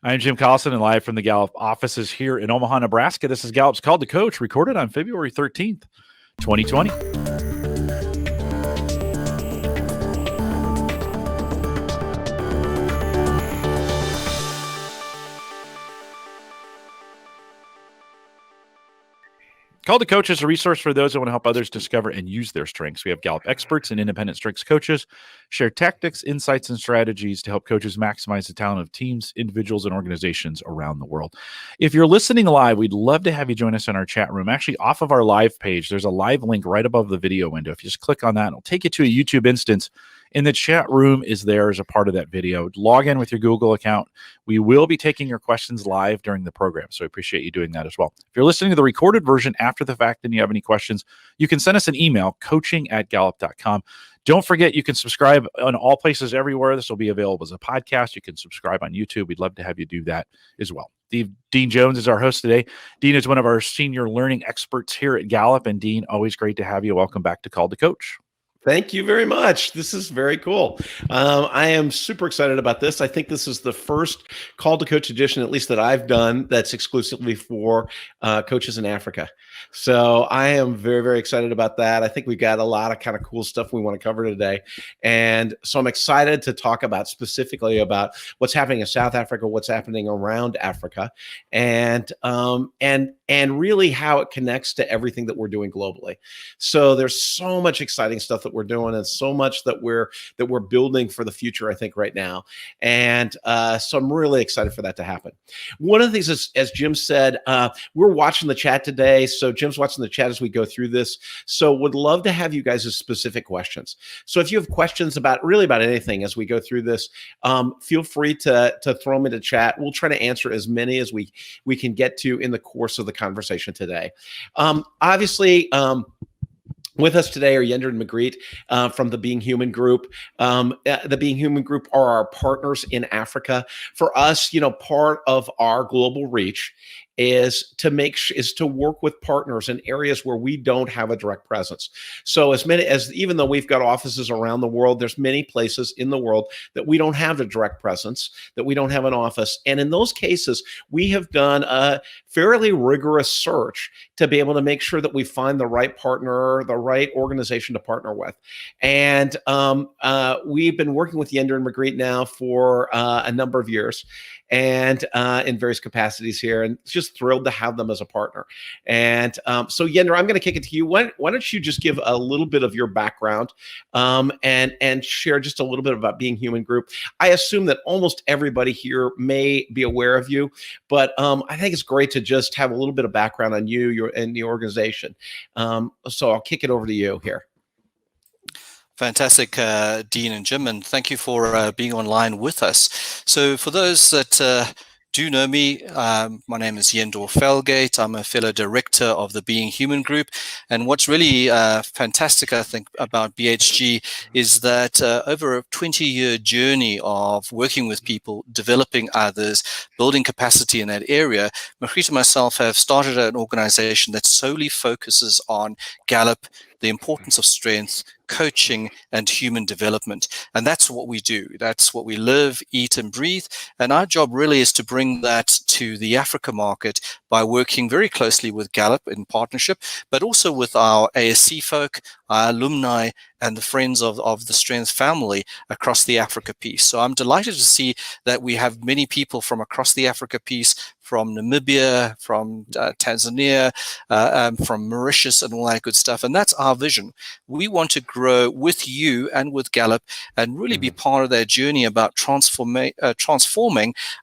I'm Jim Carlson, and live from the Gallup offices here in Omaha, Nebraska. This is Gallup's Call to Coach, recorded on February 13th, 2020. Call to Coach is a resource for those that want to help others discover and use their strengths. We have Gallup experts and independent strengths coaches share tactics, insights, and strategies to help coaches maximize the talent of teams, individuals, and organizations around the world. If you're listening live, we'd love to have you join us in our chat room. Actually, off of our live page, there's a live link right above the video window. If you just click on that, it'll take you to a YouTube instance. And the chat room is there as a part of that video. Log in with your Google account. We will be taking your questions live during the program, so I appreciate you doing that as well. If you're listening to the recorded version after the fact and you have any questions, you can send us an email, coaching@gallup.com. Don't forget, you can subscribe on all places everywhere. This will be available as a podcast. You can subscribe on YouTube. We'd love to have you do that as well. Dean Jones is our host today. Dean is one of our senior learning experts here at Gallup. And Dean, always great to have you. Welcome back to Call to Coach. Thank you very much. This is very cool. I am super excited about this. I think this is the first Call to Coach edition, at least that I've done, that's exclusively for coaches in Africa. So I am very, very excited about that. I think we've got a lot of kind of cool stuff we want to cover today. And so I'm excited to talk about specifically about what's happening in South Africa, what's happening around Africa, and really how it connects to everything that we're doing globally. So there's so much exciting stuff that we're doing, and so much that we're building for the future, I think, right now. And so I'm really excited for that to happen. One of the things is, as Jim said, we're watching the chat today. So Jim's watching the chat as we go through this. So would love to have you guys as specific questions. So if you have questions about anything as we go through this, feel free to throw them into chat. We'll try to answer as many as we can get to in the course of the conversation today. Obviously, with us today are Yender and Magritte from the Being Human Group. The Being Human Group are our partners in Africa. For us, part of our global reach is to work with partners in areas where we don't have a direct presence. So even though we've got offices around the world, there's many places in the world that we don't have a direct presence, that we don't have an office. And in those cases, we have done a fairly rigorous search to be able to make sure that we find the right partner, the right organization to partner with. And we've been working with Yender and Magritte now for a number of years, and in various capacities here, and just thrilled to have them as a partner. And so Yender, I'm going to kick it to you. Why don't you just give a little bit of your background and share just a little bit about Being Human Group. I assume that almost everybody here may be aware of you, but I think it's great to just have a little bit of background on you and the organization. So I'll kick it over to you here. Fantastic, Dean and Jim, and thank you for being online with us. So for those that do know me, my name is Yin Doorwood. I'm a fellow director of the Being Human Group. And what's really fantastic, I think, about BHG is that over a 20-year journey of working with people, developing others, building capacity in that area, Magritte and myself have started an organization that solely focuses on Gallup, the importance of strength, coaching, and human development. And that's what we do. That's what we live, eat, and breathe. And our job really is to bring that to the Africa market by working very closely with Gallup in partnership, but also with our ASC folk, our alumni, and the friends of the Strength family across the Africa piece. So I'm delighted to see that we have many people from across the Africa piece, from Namibia, from Tanzania, from Mauritius, and all that good stuff. And that's our vision. We want to grow with you and with Gallup and really be part of that journey about transforming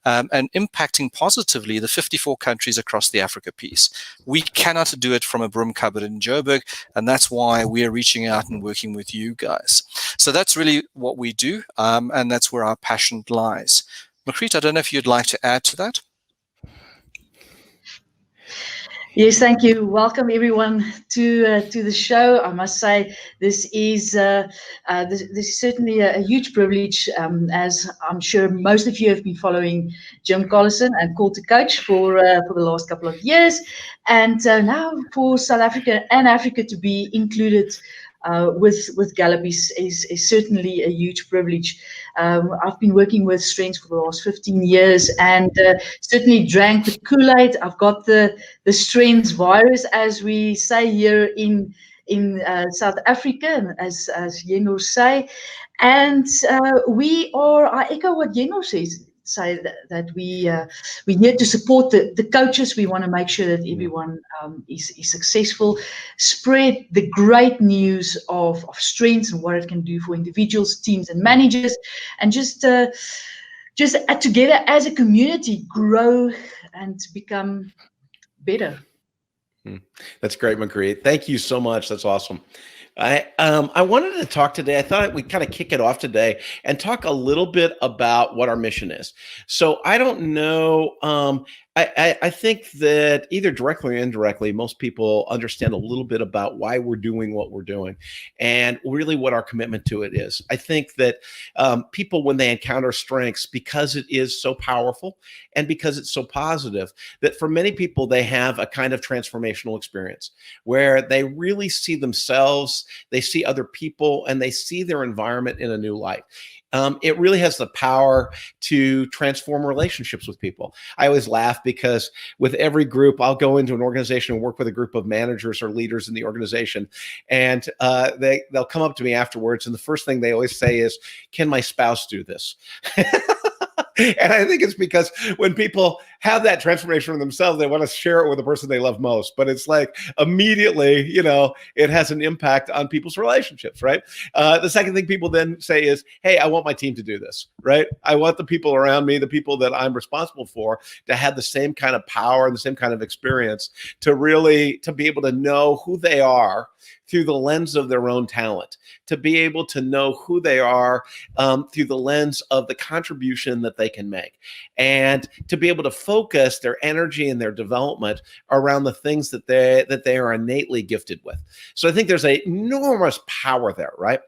and impacting positively the 54 countries across the Africa piece. We cannot do it from a broom cupboard in Joburg, and that's why we are reaching out and working with you guys. So that's really what we do, and that's where our passion lies. Magritte, I don't know if you'd like to add to that. Yes, thank you. Welcome everyone to the show. I must say this is certainly a huge privilege, as I'm sure most of you have been following Jim Carlson and Call to Coach for the last couple of years, and now for South Africa and Africa to be included with Gallup is certainly a huge privilege. I've been working with strengths for the last 15 years and certainly drank the Kool-Aid. I've got the strengths virus, as we say here in South Africa, and as Yenor say. And I echo what Yenor say that we're here to support the coaches. We want to make sure that everyone is successful, spread the great news of strengths and what it can do for individuals, teams, and managers, and just together as a community grow and become better. That's great, McCree. Thank you so much. That's awesome. I wanted to talk today. I thought we'd kind of kick it off today and talk a little bit about what our mission is. So I don't know. I think that either directly or indirectly, most people understand a little bit about why we're doing what we're doing and really what our commitment to it is. I think that people, when they encounter strengths, because it is so powerful and because it's so positive, that for many people, they have a kind of transformational experience where they really see themselves, they see other people, and they see their environment in a new light. It really has the power to transform relationships with people. I always laugh because with every group, I'll go into an organization and work with a group of managers or leaders in the organization, and they'll come up to me afterwards, and the first thing they always say is, "Can my spouse do this?" And I think it's because when people have that transformation in themselves, they want to share it with the person they love most. But it's like immediately, it has an impact on people's relationships, right? The second thing people then say is, hey, I want my team to do this, right? I want the people around me, the people that I'm responsible for, to have the same kind of power and the same kind of experience to be able to know who they are through the lens of their own talent, to be able to know who they are through the lens of the contribution that they can make, and to be able to focus their energy and their development around the things that they are innately gifted with. So I think there's an enormous power there, right?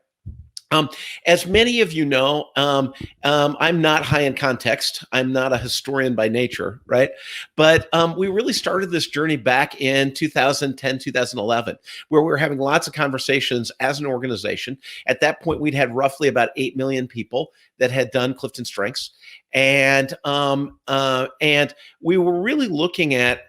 As many of you know, I'm not high in context. I'm not a historian by nature, right? But we really started this journey back in 2010, 2011, where we were having lots of conversations as an organization. At that point, we'd had roughly about 8 million people that had done CliftonStrengths. And we were really looking at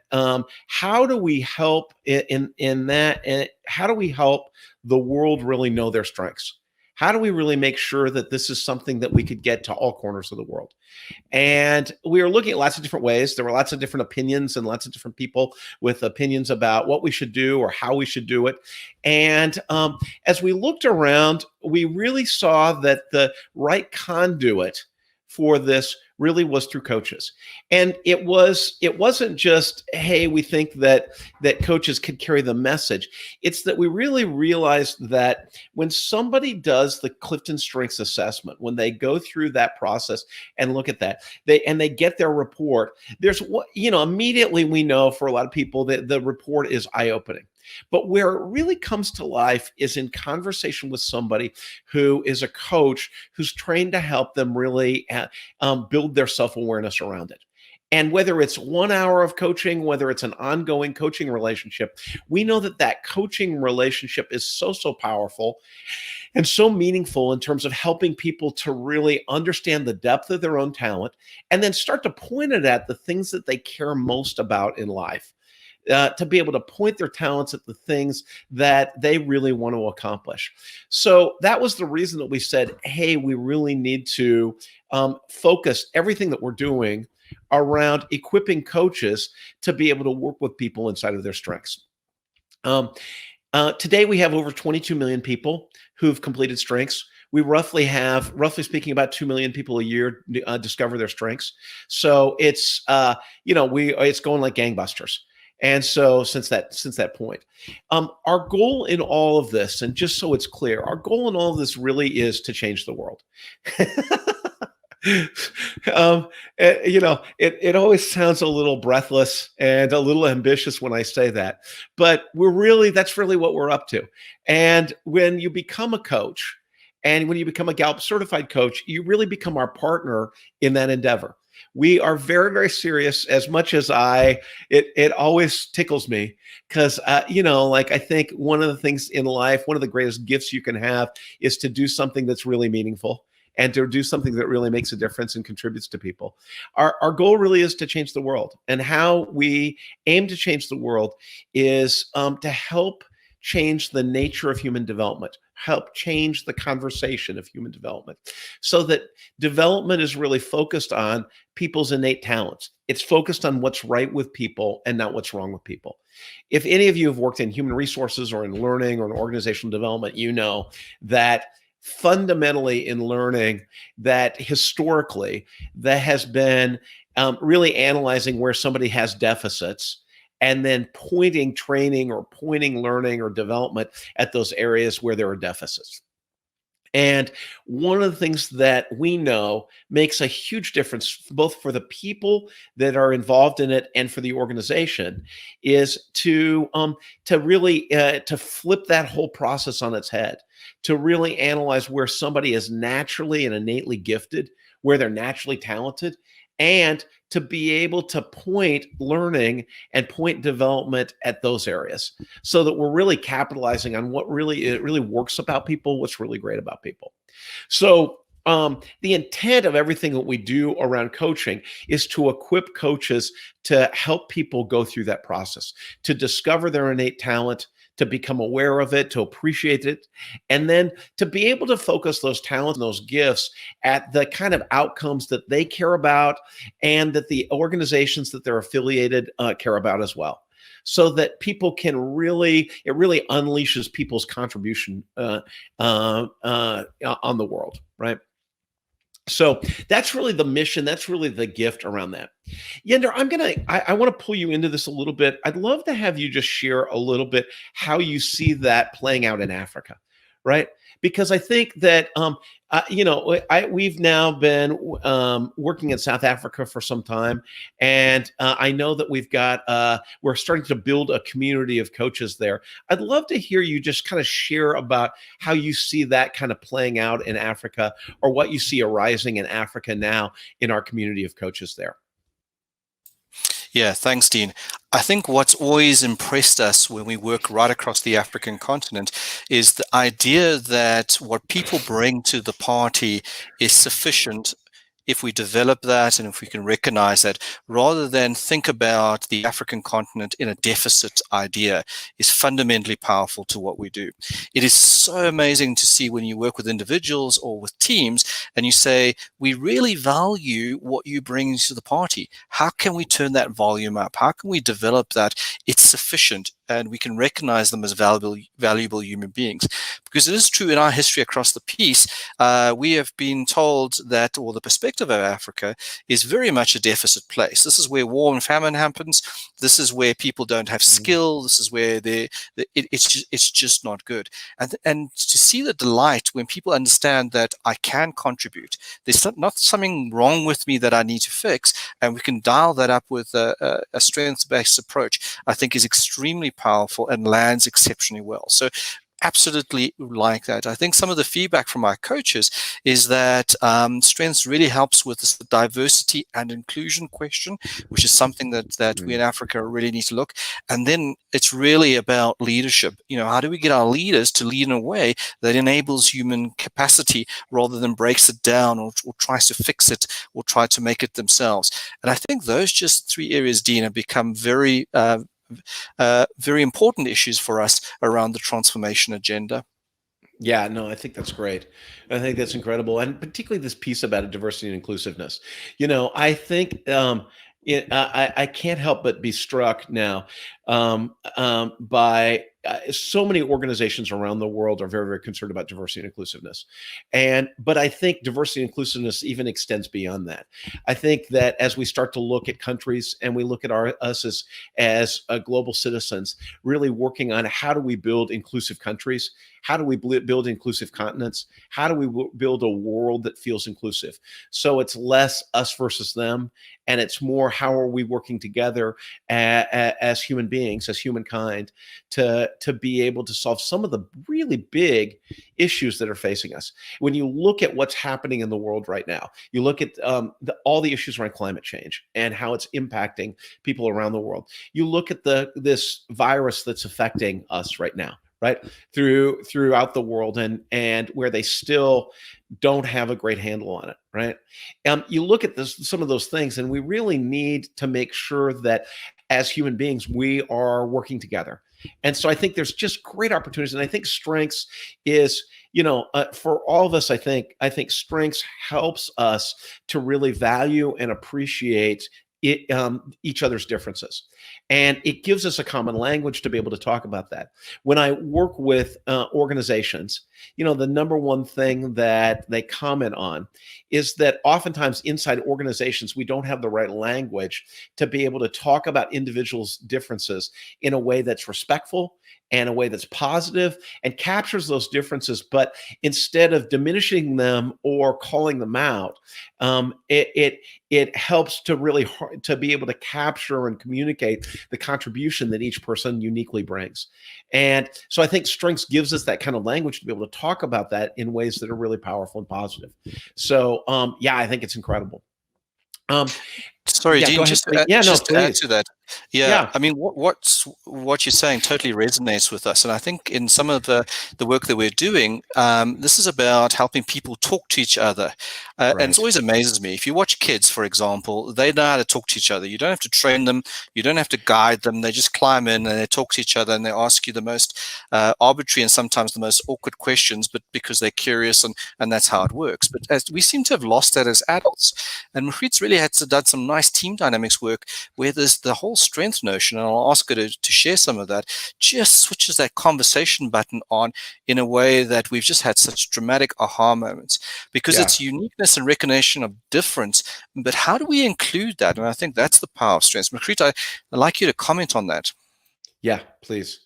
how do we help in that, and how do we help the world really know their strengths? How do we really make sure that this is something that we could get to all corners of the world? And we were looking at lots of different ways. There were lots of different opinions and lots of different people with opinions about what we should do or how we should do it. And as we looked around, we really saw that the right conduit for this really was through coaches. And it wasn't just, hey, we think that coaches could carry the message. It's that we really realized that when somebody does the CliftonStrengths assessment, when they go through that process and look at that, they get their report, there's immediately we know for a lot of people that the report is eye-opening. But where it really comes to life is in conversation with somebody who is a coach who's trained to help them really build their self-awareness around it. And whether it's 1 hour of coaching, whether it's an ongoing coaching relationship, we know that coaching relationship is so powerful and so meaningful in terms of helping people to really understand the depth of their own talent and then start to point it at the things that they care most about in life. To be able to point their talents at the things that they really want to accomplish. So that was the reason that we said, hey, we really need to focus everything that we're doing around equipping coaches to be able to work with people inside of their strengths. Today, we have over 22 million people who've completed strengths. We roughly speaking, about 2 million people a year discover their strengths. So it's it's going like gangbusters. And so since that point, our goal in all of this, and just so it's clear, our goal in all of this really is to change the world. It always sounds a little breathless and a little ambitious when I say that, but that's really what we're up to. And when you become a coach, and when you become a Gallup certified coach, you really become our partner in that endeavor. We are very, very serious. As much as it always tickles me because, like I think one of the things in life, one of the greatest gifts you can have is to do something that's really meaningful and to do something that really makes a difference and contributes to people. Our goal really is to change the world. And how we aim to change the world is to help change the nature of human development, help change the conversation of human development, so that development is really focused on people's innate talents. It's focused on what's right with people and not what's wrong with people. If any of you have worked in human resources or in learning or in organizational development, you know that fundamentally in learning, that historically that has been really analyzing where somebody has deficits and then pointing training or pointing learning or development at those areas where there are deficits. And one of the things that we know makes a huge difference both for the people that are involved in it and for the organization is to really to flip that whole process on its head, to really analyze where somebody is naturally and innately gifted, where they're naturally talented, and to be able to point learning and point development at those areas so that we're really capitalizing on what really works about people, what's really great about people. So the intent of everything that we do around coaching is to equip coaches to help people go through that process, to discover their innate talent, to become aware of it, to appreciate it, and then to be able to focus those talents and those gifts at the kind of outcomes that they care about and that the organizations that they're affiliated care about as well. So that people can it really unleashes people's contribution on the world, right? So that's really the mission. That's really the gift around that. Yender, I want to pull you into this a little bit. I'd love to have you just share a little bit how you see that playing out in Africa, right? Because I think that, we've now been working in South Africa for some time. And I know that we're starting to build a community of coaches there. I'd love to hear you just kind of share about how you see that kind of playing out in Africa, or what you see arising in Africa now in our community of coaches there. Yeah, thanks, Dean. I think what's always impressed us when we work right across the African continent is the idea that what people bring to the party is sufficient if we develop that and if we can recognize that, rather than think about the African continent in a deficit idea, is fundamentally powerful to what we do. It is so amazing to see when you work with individuals or with teams and you say, we really value what you bring to the party. How can we turn that volume up? How can we develop that? It's sufficient and we can recognize them as valuable human beings. Because it is true in our history across the piece, we have been told that, or the perspective of Africa is very much a deficit place. This is where war and famine happens. This is where people don't have skill. This is where it's just not good. And to see the delight when people understand that I can contribute, there's not something wrong with me that I need to fix, and we can dial that up with a strengths-based approach, I think is extremely powerful and lands exceptionally well. So absolutely like that. I think some of the feedback from our coaches is that strengths really helps with this diversity and inclusion question, which is something that we in Africa really need to look. And then it's really about leadership. How do we get our leaders to lead in a way that enables human capacity rather than breaks it down or tries to fix it or try to make it themselves? And I think those just three areas, Dean, have become very important issues for us around the transformation agenda. Yeah, no, I think that's great. I think that's incredible. And particularly this piece about diversity and inclusiveness. I think I can't help but be struck now by so many organizations around the world are very, very concerned about diversity and inclusiveness. But I think diversity and inclusiveness even extends beyond that. I think that as we start to look at countries and we look at us as global citizens, really working on how do we build inclusive countries? How do we build inclusive continents? How do we build a world that feels inclusive? So it's less us versus them, and it's more how are we working together as human beings beings, as humankind, to be able to solve some of the really big issues that are facing us. When you look at what's happening in the world right now, you look at all the issues around climate change and how it's impacting people around the world. You look at this virus that's affecting us right now, right, throughout the world, and where they still don't have a great handle on it, right? You look at some of those things, and we really need to make sure that as human beings we are working together. And so I think there's just great opportunities, and I think strengths is, for all of us, I think strengths helps us to really value and appreciate each other's differences, and it gives us a common language to be able to talk about that. When I work with organizations, the number one thing that they comment on is that oftentimes inside organizations we don't have the right language to be able to talk about individuals' differences in a way that's respectful and a way that's positive and captures those differences, but instead of diminishing them or calling them out, it helps to really to be able to capture and communicate the contribution that each person uniquely brings. And so I think strengths gives us that kind of language to be able to talk about that in ways that are really powerful and positive. So yeah, I think it's incredible. Sorry, Yeah, Dean, go ahead. just Please. Yeah, no, to add please. to that. Yeah, Yeah. I mean, what you're saying totally resonates with us, and I think in some of the work that we're doing, this is about helping people talk to each other, and Right. it always amazes me. If you watch kids, for example, they know how to talk to each other. You don't have to train them, you don't have to guide them. They just climb in and they talk to each other, and they ask you the most arbitrary and sometimes the most awkward questions, but because they're curious, and that's how it works. But as we seem to have lost that as adults, and Margriet's really done some nice team dynamics work where there's the whole strength notion, and I'll ask her to share some of that, just switches that conversation button on in a way that we've just had such dramatic aha moments, because Yeah. it's uniqueness and recognition of difference, but how do we include that? And I think that's the power of strengths. Margriet, I'd like you to comment on that. Yeah, please.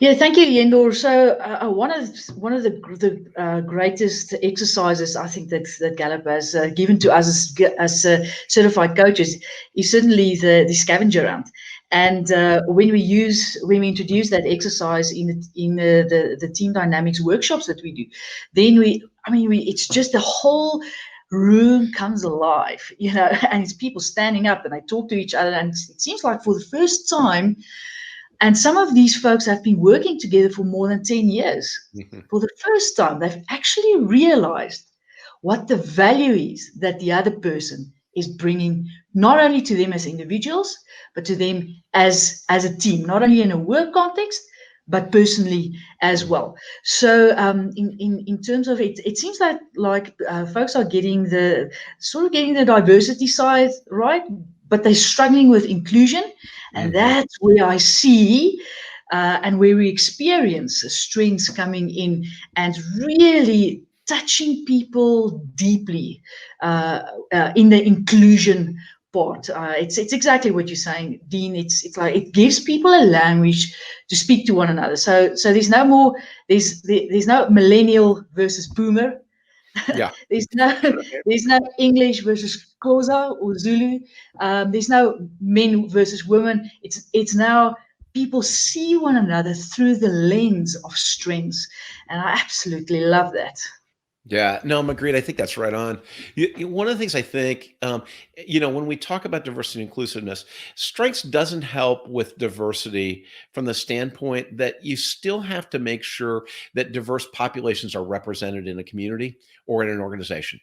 Yeah, thank you, Yendor. So one of the greatest exercises I think that Gallup has given to us as certified coaches is certainly the Scavenger Hunt. And when we introduce that exercise in the team dynamics workshops that we do, then it's just the whole room comes alive, and it's people standing up and they talk to each other, and it seems like for the first time. And some of these folks have been working together for more than 10 years. Mm-hmm. For the first time, they've actually realized what the value is that the other person is bringing, not only to them as individuals, but to them as a team, not only in a work context, but personally as well. So in terms of it, it seems like folks are getting the diversity side right, but they're struggling with inclusion. And that's where I see and where we experience strengths coming in and really touching people deeply in the inclusion part. It's exactly what you're saying, Dean. It's like it gives people a language to speak to one another. So there's no more there's no millennial versus boomer. Yeah. there's no English versus Xhosa or Zulu. There's no men versus women. It's now people see one another through the lens of strengths, and I absolutely love that. Yeah, no, Margriet, I think that's right on. One of the things I think, when we talk about diversity and inclusiveness, strengths doesn't help with diversity from the standpoint that you still have to make sure that diverse populations are represented in a community or in an organization.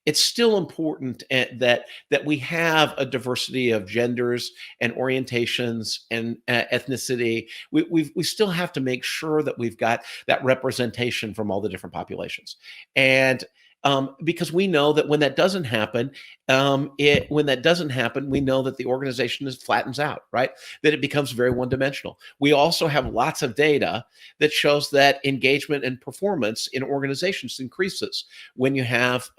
It's still important that we have a diversity of genders and orientations and ethnicity. We still have to make sure that we've got that representation from all the different populations. And because we know that when that doesn't happen, we know that the organization flattens out, right? That it becomes very one-dimensional. We also have lots of data that shows that engagement and performance in organizations increases when you have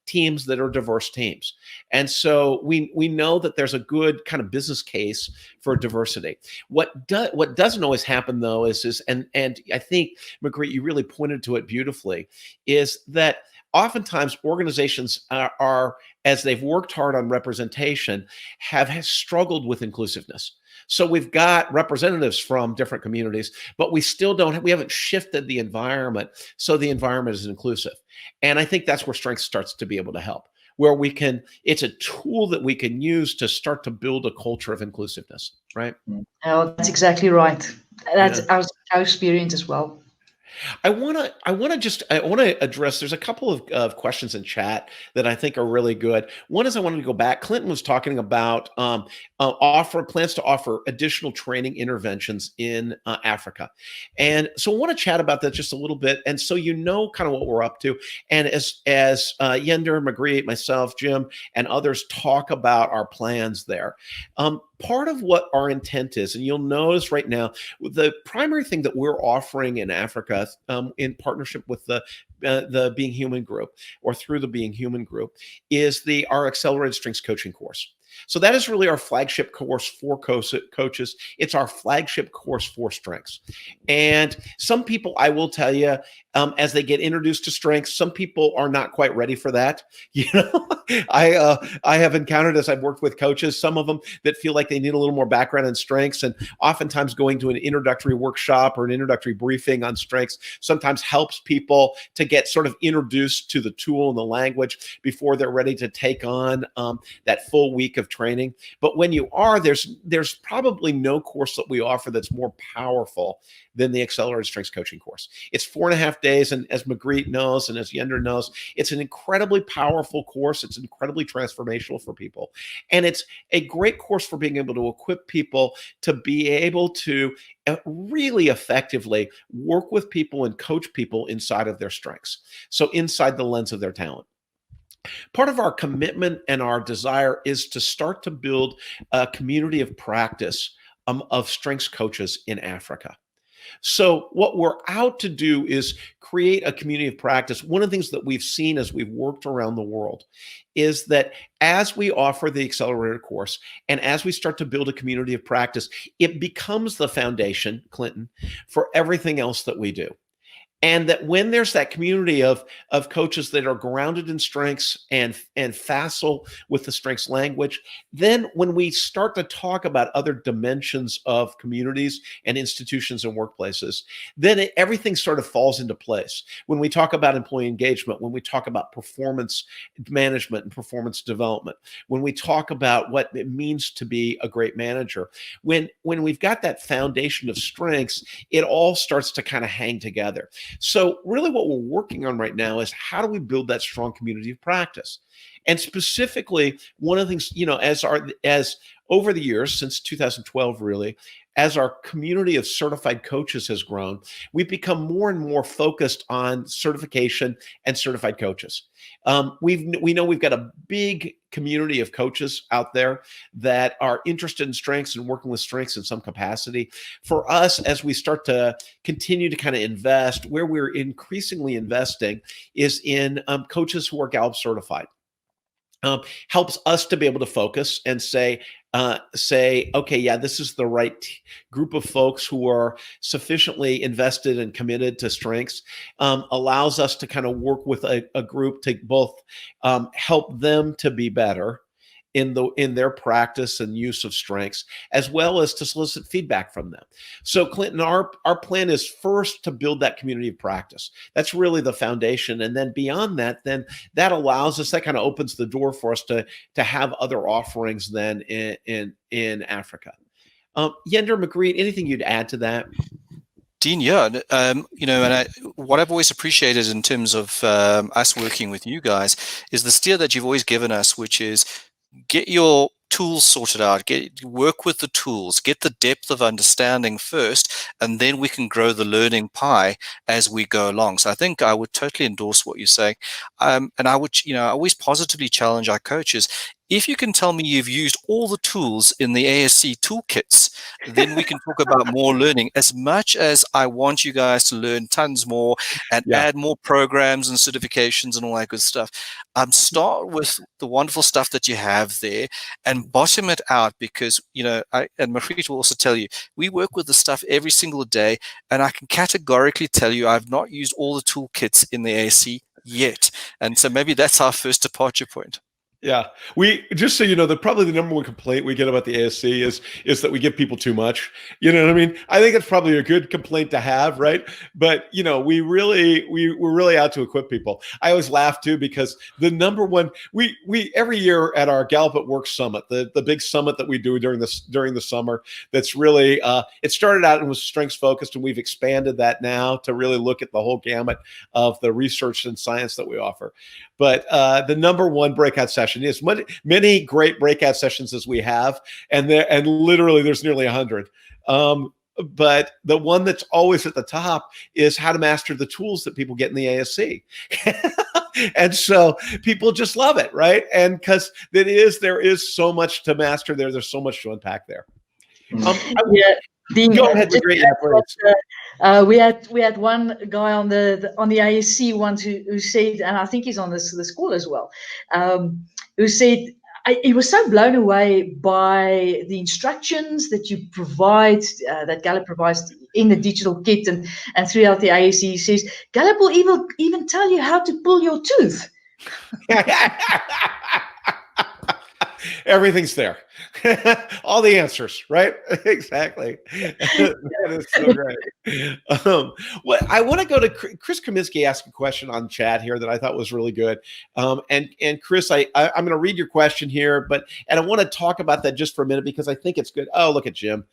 teams that are diverse teams. And so we know that there's a good kind of business case for diversity. What doesn't always happen though is and I think, Margriet, you really pointed to it beautifully, is that oftentimes organizations are, as they've worked hard on representation, have struggled with inclusiveness. So we've got representatives from different communities, but we still we haven't shifted the environment so the environment is inclusive. And I think that's where strength starts to be able to help, where it's a tool that we can use to start to build a culture of inclusiveness, right? Oh, that's exactly right. That's Yeah. our experience as well. I want to address, there's a couple of questions in chat that I think are really good. One is I wanted to go back. Clinton was talking about plans to offer additional training interventions in Africa. And so I want to chat about that just a little bit. And so you know kind of what we're up to. And as Yender, Magritte, myself, Jim, and others talk about our plans there, part of what our intent is, and you'll notice right now, the primary thing that we're offering in Africa, in partnership with the Being Human group, or through the Being Human group, is our Accelerated Strengths Coaching course. So that is really our flagship course for coaches. It's our flagship course for strengths. And some people, I will tell you, as they get introduced to strengths, some people are not quite ready for that. You know, I have encountered, as I've worked with coaches, some of them that feel like they need a little more background in strengths, and oftentimes going to an introductory workshop or an introductory briefing on strengths sometimes helps people to get sort of introduced to the tool and the language before they're ready to take on that full week of training. But when you are, there's probably no course that we offer that's more powerful than the Accelerated Strengths Coaching course. It's 4.5 days, and as Magritte knows, and as Yender knows, it's an incredibly powerful course. It's incredibly transformational for people. And it's a great course for being able to equip people to be able to really effectively work with people and coach people inside of their strengths. So inside the lens of their talent. Part of our commitment and our desire is to start to build a community of practice of strengths coaches in Africa. So what we're out to do is create a community of practice. One of the things that we've seen as we've worked around the world is that as we offer the accelerator course and as we start to build a community of practice, it becomes the foundation, Clinton, for everything else that we do. And that when there's that community of coaches that are grounded in strengths and facile with the strengths language, then when we start to talk about other dimensions of communities and institutions and workplaces, then everything sort of falls into place. When we talk about employee engagement, when we talk about performance management and performance development, when we talk about what it means to be a great manager, when we've got that foundation of strengths, it all starts to kind of hang together. So really what we're working on right now is how do we build that strong community of practice? And specifically, one of the things, you know, as over the years, since 2012, really, as our community of certified coaches has grown, we've become more and more focused on certification and certified coaches. We know we've got a big community of coaches out there that are interested in strengths and working with strengths in some capacity. For us, as we start to continue to kind of invest, where we're increasingly investing is in coaches who are Gallup certified. Helps us to be able to focus and say, okay, yeah, this is the right group of folks who are sufficiently invested and committed to strengths. Allows us to kind of work with a group to both help them to be better in their practice and use of strengths, as well as to solicit feedback from them. So Clinton, our plan is first to build that community of practice. That's really the foundation. And then beyond that, then that allows us, that kind of opens the door for us to have other offerings then in Africa. Yender, Magritte, anything you'd add to that? Dean, yeah, you know, and what I've always appreciated in terms of us working with you guys is the steer that you've always given us, which is get your tools sorted out, work with the tools, get the depth of understanding first, and then we can grow the learning pie as we go along. So I think I would totally endorse what you're saying. And I would, you know, I always positively challenge our coaches. If you can tell me you've used all the tools in the ASC toolkits, then we can talk about more learning. As much as I want you guys to learn tons more and add more programs and certifications and all that good stuff, start with the wonderful stuff that you have there and bottom it out, because, you know, and Magritte will also tell you, we work with the stuff every single day, and I can categorically tell you I've not used all the toolkits in the ASC yet. And so maybe that's our first departure point. Yeah, we just so you know that probably the number one complaint we get about the ASC is that we give people too much. You know what I mean? I think it's probably a good complaint to have, right? But we're really out to equip people. I always laugh too because the number one we every year at our Gallup at Work Summit, the big summit that we do during the summer, that's really it started out and was strengths focused, and we've expanded that now to really look at the whole gamut of the research and science that we offer. But the number one breakout session is many great breakout sessions as we have, and literally there's nearly 100. But the one that's always at the top is how to master the tools that people get in the ASC. And so people just love it, right? And because there is so much to master there. There's so much to unpack there. Yeah. Go ahead, the great we had one guy on the ASC once who said, and I think he's on this call as well, who said he was so blown away by the instructions that you provide, that Gallup provides in the digital kit and throughout the ASC. He says Gallup will even tell you how to pull your tooth. Everything's there. All the answers, right? Exactly. That is so great. Well, I want to go to Chris Kaminsky. Asked a question on chat here that I thought was really good. And Chris, I'm going to read your question here, and I want to talk about that just for a minute because I think it's good. Oh, look at Jim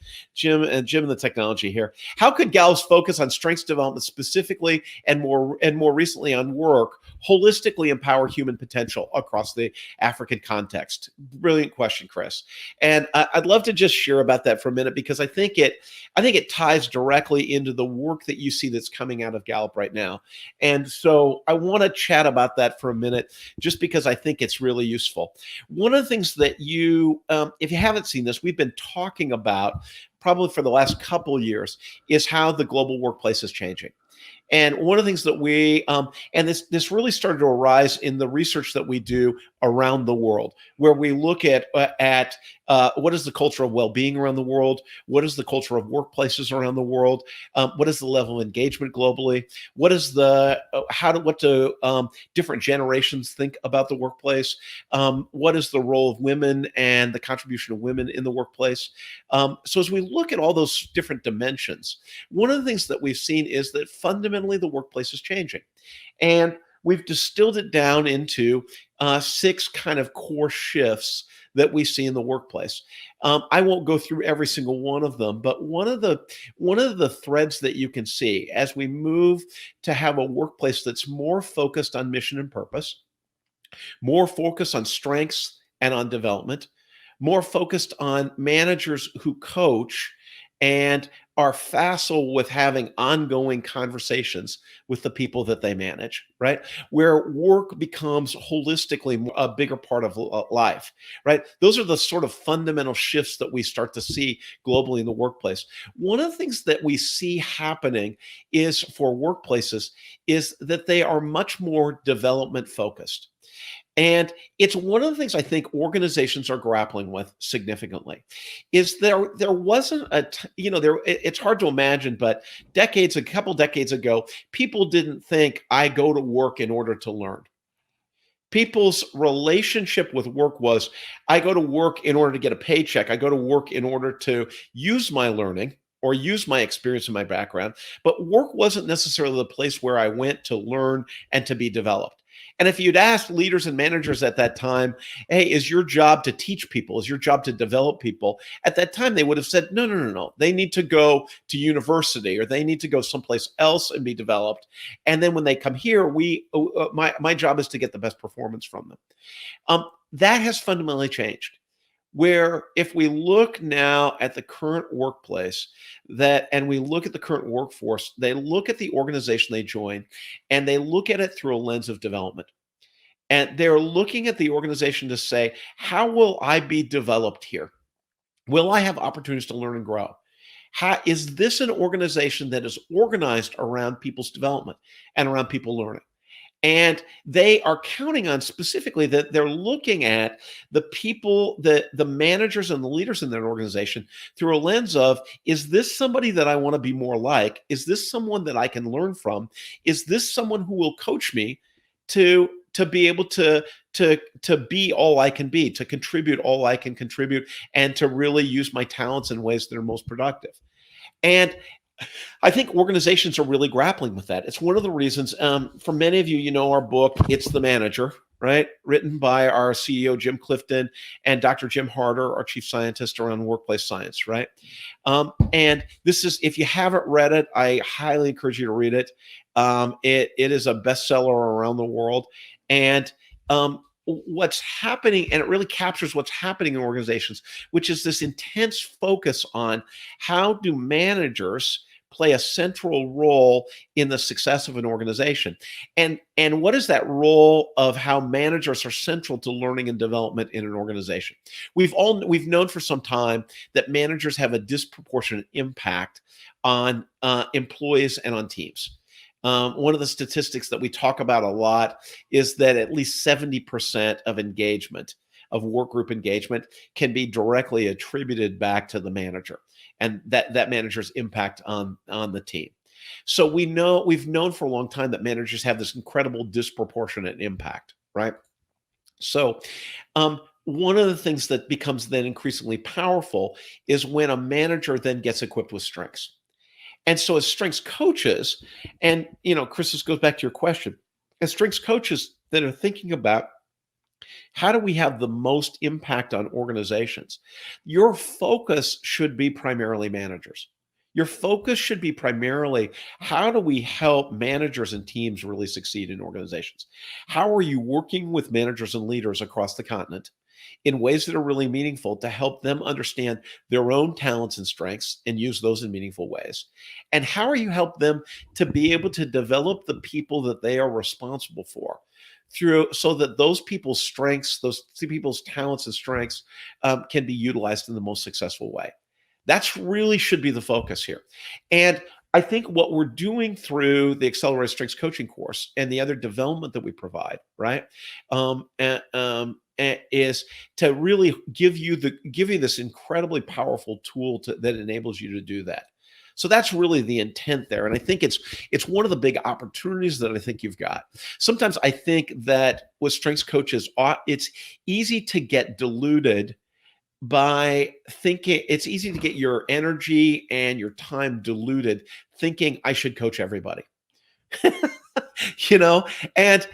and the technology here. How could Gallup's focus on strengths development specifically and more recently on work holistically empower human potential across the African context? Brilliant question, Chris. And I'd love to just share about that for a minute because I think it ties directly into the work that you see that's coming out of Gallup right now. And so I want to chat about that for a minute just because I think it's really useful. One of the things that if you haven't seen this, we've been talking about probably for the last couple of years is how the global workplace is changing. And one of the things that we, and this really started to arise in the research that we do around the world, where we look at what is the culture of well-being around the world, what is the culture of workplaces around the world, what is the level of engagement globally, what is what do different generations think about the workplace, what is the role of women and the contribution of women in the workplace. So as we look at all those different dimensions, one of the things that we've seen is that fundamentally the workplace is changing. And we've distilled it down into 6 kind of core shifts that we see in the workplace. I won't go through every single one of them, but one of the threads that you can see as we move to have a workplace that's more focused on mission and purpose, more focused on strengths and on development, more focused on managers who coach and are facile with having ongoing conversations with the people that they manage, right? Where work becomes holistically a bigger part of life, right? Those are the sort of fundamental shifts that we start to see globally in the workplace. One of the things that we see happening is for workplaces is that they are much more development focused. And it's one of the things I think organizations are grappling with significantly is there wasn't it's hard to imagine, but a couple decades ago, people didn't think I go to work in order to learn. People's relationship with work was I go to work in order to get a paycheck. I go to work in order to use my learning or use my experience and my background. But work wasn't necessarily the place where I went to learn and to be developed. And if you'd asked leaders and managers at that time, hey, is your job to teach people? Is your job to develop people? At that time, they would have said, no. They need to go to university or they need to go someplace else and be developed. And then when they come here, my job is to get the best performance from them. That has fundamentally changed. Where if we look now at the current workplace and we look at the current workforce, they look at the organization they join and they look at it through a lens of development. And they're looking at the organization to say, how will I be developed here? Will I have opportunities to learn and grow? Is this an organization that is organized around people's development and around people learning? And they are counting on specifically that they're looking at the people, the managers and the leaders in their organization through a lens of, is this somebody that I want to be more like? Is this someone that I can learn from? Is this someone who will coach me to be able to to be all I can be, to contribute all I can contribute, and to really use my talents in ways that are most productive. And I think organizations are really grappling with that. It's one of the reasons, for many of you, you know our book, It's the Manager, right? Written by our CEO, Jim Clifton, and Dr. Jim Harder, our chief scientist around workplace science, right? And this is, if you haven't read it, I highly encourage you to read it. It is a bestseller around the world. And what's happening, and it really captures what's happening in organizations, which is this intense focus on how do managers play a central role in the success of an organization. And what is that role of how managers are central to learning and development in an organization? We've known for some time that managers have a disproportionate impact on employees and on teams. One of the statistics that we talk about a lot is that at least 70% of engagement, of work group engagement, can be directly attributed back to the manager and that manager's impact on the team. So we've known for a long time that managers have this incredible disproportionate impact, right? So one of the things that becomes then increasingly powerful is when a manager then gets equipped with strengths. And so as strengths coaches, and Chris, this goes back to your question, as strengths coaches that are thinking about how do we have the most impact on organizations, your focus should be primarily managers. Your focus should be primarily, how do we help managers and teams really succeed in organizations? How are you working with managers and leaders across the continent in ways that are really meaningful to help them understand their own talents and strengths and use those in meaningful ways? And how are you help them to be able to develop the people that they are responsible for so that those people's strengths, those people's talents and strengths can be utilized in the most successful way? That's really should be the focus here. And I think what we're doing through the Accelerated Strengths Coaching course and the other development that we provide, right, is to really give you this incredibly powerful tool that enables you to do that. So that's really the intent there. And I think it's one of the big opportunities that I think you've got. Sometimes I think that with strengths coaches, it's easy to get diluted by thinking, it's easy to get your energy and your time diluted thinking I should coach everybody. And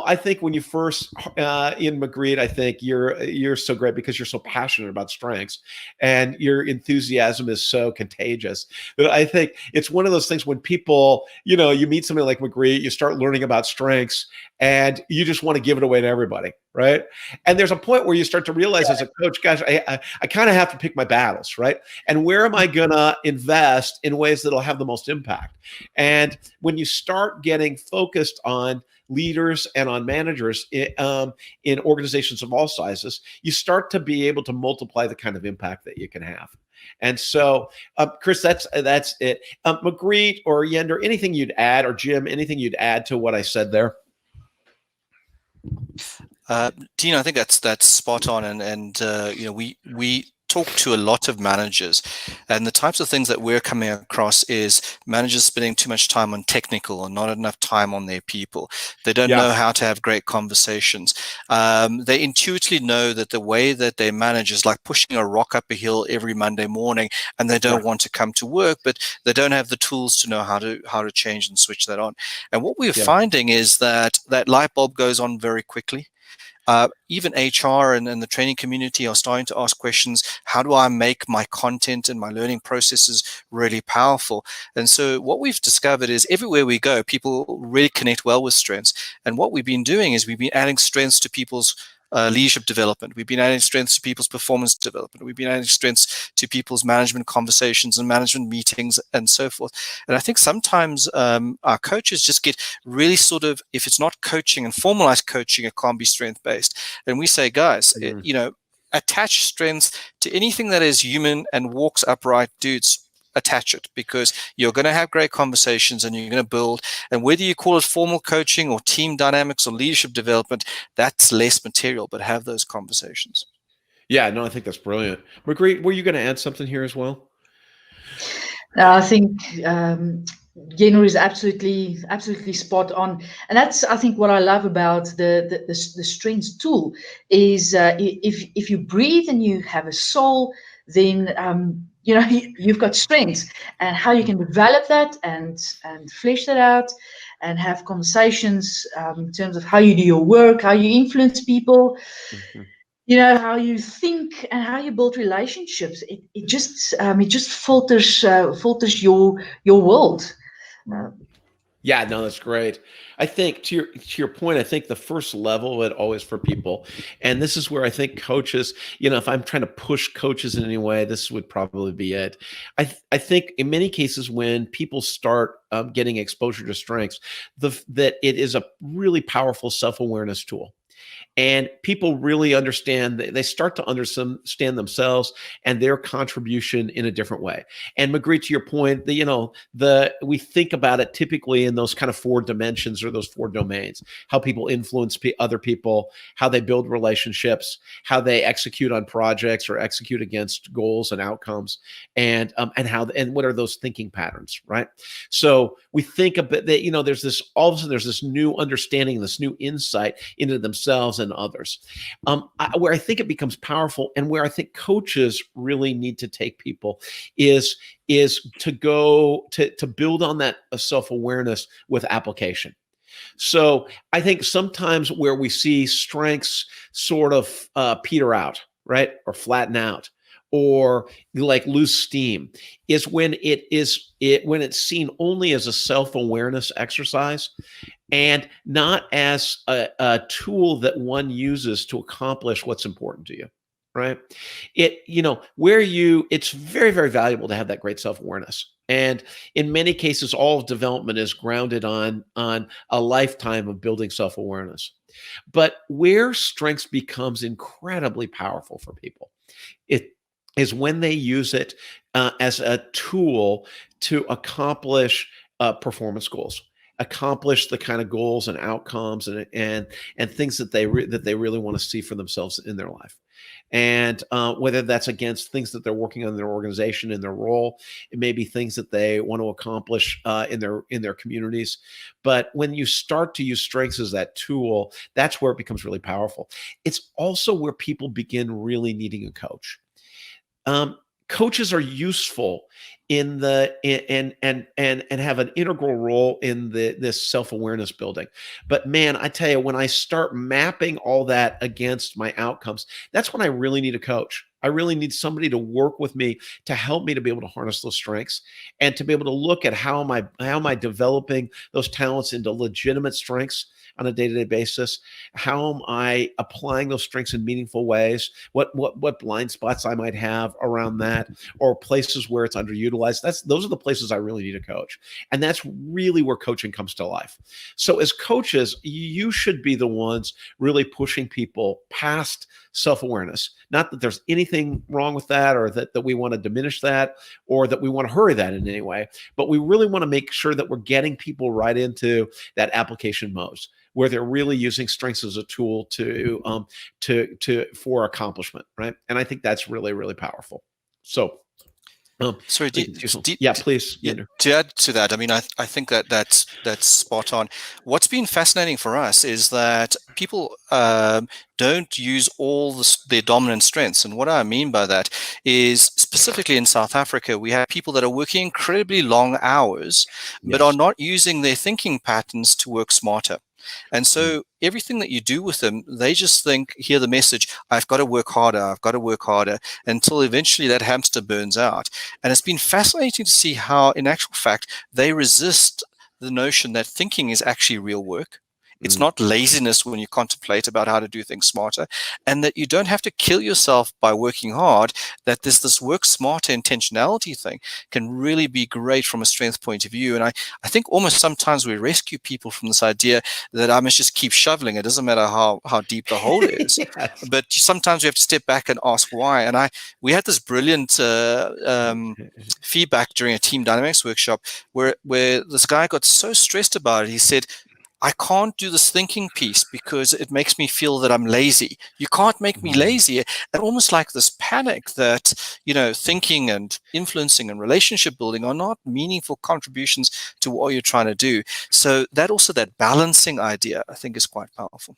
I think when you first in Magritte, I think you're so great because you're so passionate about strengths and your enthusiasm is so contagious that I think it's one of those things when people, you meet somebody like Magritte, you start learning about strengths and you just want to give it away to everybody, right? And there's a point where you start to realize as a coach, gosh, I kind of have to pick my battles, right? And where am I gonna invest in ways that'll have the most impact? And when you start getting focused on leaders and on managers in organizations of all sizes, you start to be able to multiply the kind of impact that you can have. And so, Chris, that's it. Magritte or Yender, anything you'd add, or Jim, anything you'd add to what I said there? Dean, I think that's spot on, and we talk to a lot of managers, and the types of things that we're coming across is managers spending too much time on technical or not enough time on their people. They don't know how to have great conversations. They intuitively know that the way that they manage is like pushing a rock up a hill every Monday morning, and they don't want to come to work, but they don't have the tools to know how to change and switch that on. And what we're finding is that light bulb goes on very quickly. Even HR and the training community are starting to ask questions. How do I make my content and my learning processes really powerful? And so what we've discovered is everywhere we go, people really connect well with strengths. And what we've been doing is we've been adding strengths to people's leadership development. We've been adding strengths to people's performance development. We've been adding strengths to people's management conversations and management meetings and so forth. And I think sometimes our coaches just get really sort of, if it's not coaching and formalized coaching, it can't be strength-based. And we say, guys, attach strengths to anything that is human and walks upright, dudes. Attach it, because you're going to have great conversations and you're going to build. And whether you call it formal coaching or team dynamics or leadership development, that's less material, but have those conversations. Yeah, no, I think that's brilliant. Magritte, were you going to add something here as well? I think Jenner is absolutely spot on, and that's, I think, what I love about the strengths tool is if you breathe and you have a soul, then you've got strengths, and how you can develop that and flesh that out, and have conversations in terms of how you do your work, how you influence people, Mhm. how you think and how you build relationships. It just filters your world. Yeah, no, that's great. I think to your point, I think the first level of it always for people, and this is where I think coaches, if I'm trying to push coaches in any way, this would probably be it. I think in many cases when people start getting exposure to strengths, that it is a really powerful self-awareness tool. And people really understand, they start to understand themselves and their contribution in a different way. And McGree, to your point, we think about it typically in those kind of 4 dimensions or those 4 domains: how people influence other people, how they build relationships, how they execute on projects or execute against goals and outcomes, and what are those thinking patterns, right? So we think a bit that there's this, all of a sudden there's this new understanding, this new insight into themselves and others. Where I think it becomes powerful, and where I think coaches really need to take people, is to go to build on that self-awareness with application. So I think sometimes where we see strengths sort of peter out, right, or flatten out, or like lose steam, is when when it's seen only as a self-awareness exercise, and not as a tool that one uses to accomplish what's important to you, right? It's very, very valuable to have that great self-awareness. And in many cases, all of development is grounded on a lifetime of building self-awareness. But where strengths becomes incredibly powerful for people, it is when they use it as a tool to accomplish performance goals, accomplish the kind of goals and outcomes and things that they really want to see for themselves in their life. And whether that's against things that they're working on in their organization, in their role, it may be things that they want to accomplish in their communities. But when you start to use strengths as that tool, that's where it becomes really powerful. It's also where people begin really needing a coach. Coaches are useful in the and have an integral role in this self-awareness building. But man, I tell you, when I start mapping all that against my outcomes, that's when I really need a coach. I really need somebody to work with me to help me to be able to harness those strengths and to be able to look at how am I developing those talents into legitimate strengths on a day-to-day basis. How am I applying those strengths in meaningful ways? What blind spots I might have around that, or places where it's underutilized. Those are the places I really need a coach. And that's really where coaching comes to life. So as coaches, you should be the ones really pushing people past self-awareness. Not that there's anything wrong with that, or that we want to diminish that, or that we want to hurry that in any way, but we really want to make sure that we're getting people right into that application mode, where they're really using strengths as a tool for accomplishment, right? And I think that's really, really powerful. So, sorry, please. Yeah, to add to that, I mean, I think that's spot on. What's been fascinating for us is that people don't use all their dominant strengths. And what I mean by that is, specifically in South Africa, we have people that are working incredibly long hours, but are not using their thinking patterns to work smarter. And so everything that you do with them, they just hear the message, I've got to work harder, until eventually that hamster burns out. And it's been fascinating to see how, in actual fact, they resist the notion that thinking is actually real work. It's not laziness when you contemplate about how to do things smarter, and that you don't have to kill yourself by working hard, that this work smarter intentionality thing can really be great from a strength point of view. And I think almost sometimes we rescue people from this idea that I must just keep shoveling. It doesn't matter how deep the hole is. Yes. But sometimes we have to step back and ask why. And we had this brilliant feedback during a team dynamics workshop where this guy got so stressed about it. He said, I can't do this thinking piece because it makes me feel that I'm lazy. You can't make me lazy. And almost like this panic that, thinking and influencing and relationship building are not meaningful contributions to what you're trying to do. So that balancing idea, I think, is quite powerful.